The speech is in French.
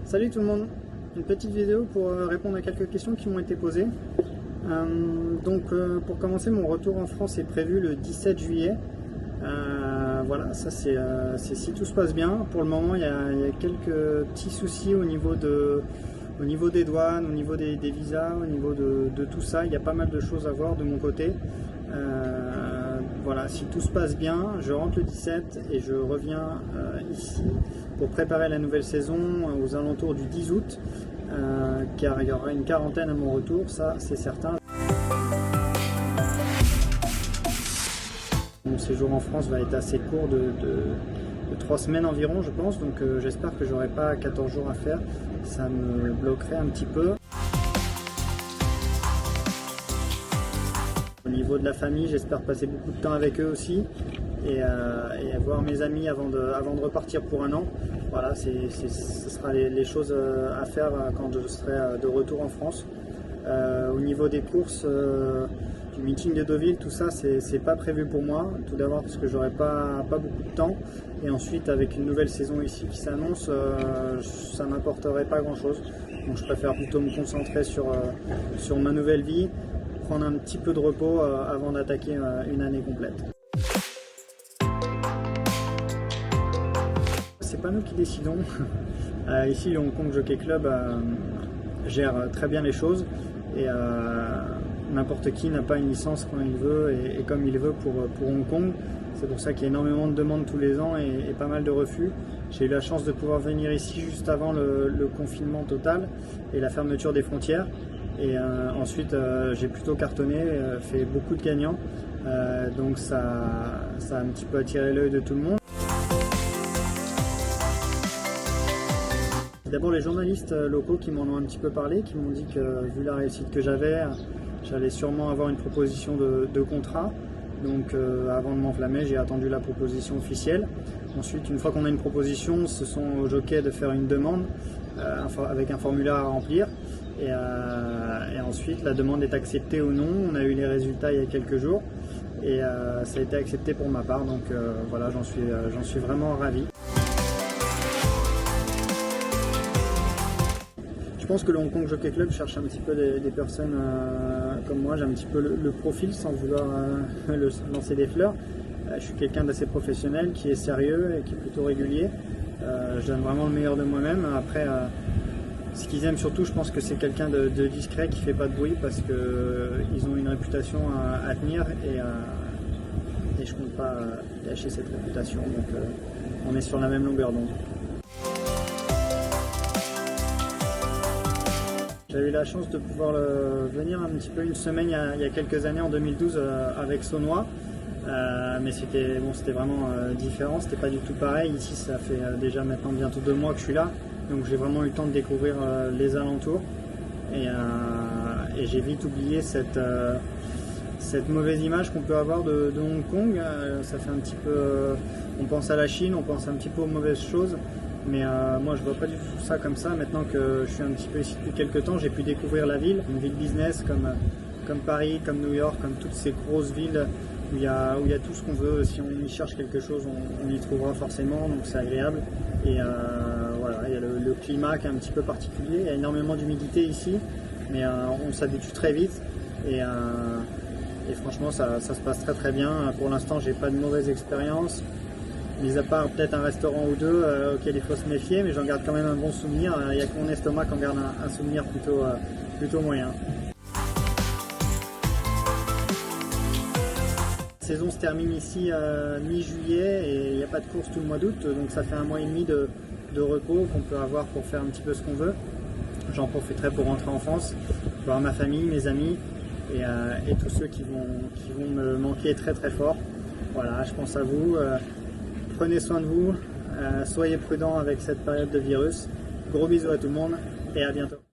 Salut tout le monde, une petite vidéo pour répondre à quelques questions qui m'ont été posées. Pour commencer, mon retour en France est prévu le 17 juillet. Voilà, ça c'est si tout se passe bien. Pour le moment, il y a quelques petits soucis au niveau des douanes, au niveau des visas, au niveau de tout ça. Il y a pas mal de choses à voir de mon côté. Voilà, si tout se passe bien, je rentre le 17 et je reviens ici pour préparer la nouvelle saison aux alentours du 10 août, car il y aura une quarantaine à mon retour, ça c'est certain. Mon séjour en France va être assez court, de 3 semaines environ je pense, donc j'espère que j'aurai pas 14 jours à faire, ça me bloquerait un petit peu. Au niveau de la famille, j'espère passer beaucoup de temps avec eux aussi et voir mes amis avant de repartir pour un an. Voilà, ce sera les choses à faire quand je serai de retour en France. Au niveau des courses, du meeting de Deauville, tout ça, c'est pas prévu pour moi. Tout d'abord parce que j'aurai pas beaucoup de temps, et ensuite avec une nouvelle saison ici qui s'annonce, ça m'apporterait pas grand chose. Donc je préfère plutôt me concentrer sur ma nouvelle vie, prendre un petit peu de repos avant d'attaquer une année complète. C'est pas nous qui décidons. Ici, le Hong Kong Jockey Club gère très bien les choses, et n'importe qui n'a pas une licence quand il veut et comme il veut pour Hong Kong. C'est pour ça qu'il y a énormément de demandes tous les ans et pas mal de refus. J'ai eu la chance de pouvoir venir ici juste avant le confinement total et la fermeture des frontières. Et ensuite, j'ai plutôt cartonné, fait beaucoup de gagnants, donc ça a un petit peu attiré l'œil de tout le monde. D'abord les journalistes locaux qui m'en ont un petit peu parlé, qui m'ont dit que vu la réussite que j'avais, j'allais sûrement avoir une proposition de contrat. Donc avant de m'enflammer, j'ai attendu la proposition officielle. Ensuite, une fois qu'on a une proposition, ce sont aux jockeys de faire une demande avec un formulaire à remplir. Et ensuite, la demande est acceptée ou non. On a eu les résultats il y a quelques jours et ça a été accepté pour ma part. Donc voilà, j'en suis vraiment ravi. Je pense que le Hong Kong Jockey Club cherche un petit peu des personnes comme moi. J'ai un petit peu le profil, sans vouloir lancer des fleurs. Je suis quelqu'un d'assez professionnel, qui est sérieux et qui est plutôt régulier. Je donne vraiment le meilleur de moi-même. Après, ce qu'ils aiment surtout, je pense que c'est quelqu'un de discret, qui ne fait pas de bruit, parce qu'ils ont une réputation à tenir et je ne compte pas lâcher cette réputation. Donc on est sur la même longueur d'onde. J'ai eu la chance de pouvoir venir un petit peu une semaine il y a quelques années, en 2012, avec Saunois. Mais c'était vraiment différent, c'était pas du tout pareil. Ici, ça fait déjà maintenant bientôt 2 mois que je suis là, donc j'ai vraiment eu le temps de découvrir les alentours. Et j'ai vite oublié cette mauvaise image qu'on peut avoir de Hong Kong. Ça fait un petit peu... on pense à la Chine, on pense un petit peu aux mauvaises choses. Mais moi je vois pas du tout ça comme ça. Maintenant que je suis un petit peu ici depuis quelques temps, j'ai pu découvrir la ville, une ville business comme Paris, comme New York, comme toutes ces grosses villes où il y a tout ce qu'on veut. Si on y cherche quelque chose, on y trouvera forcément, donc c'est agréable. Et voilà, il y a le climat qui est un petit peu particulier, il y a énormément d'humidité ici, mais on s'habitue très vite et franchement ça se passe très très bien. Pour l'instant, j'ai pas de mauvaise expérience. Mis à part peut-être un restaurant ou deux auquel il faut se méfier, mais j'en garde quand même un bon souvenir. Il n'y a que mon estomac qui en garde un souvenir plutôt moyen. La saison se termine ici mi-juillet et il n'y a pas de course tout le mois d'août, donc ça fait 1 mois et demi de repos qu'on peut avoir pour faire un petit peu ce qu'on veut. J'en profiterai pour rentrer en France, voir ma famille, mes amis et tous ceux qui vont me manquer très très fort. Voilà, je pense à vous. Prenez soin de vous, soyez prudents avec cette période de virus. Gros bisous à tout le monde et à bientôt.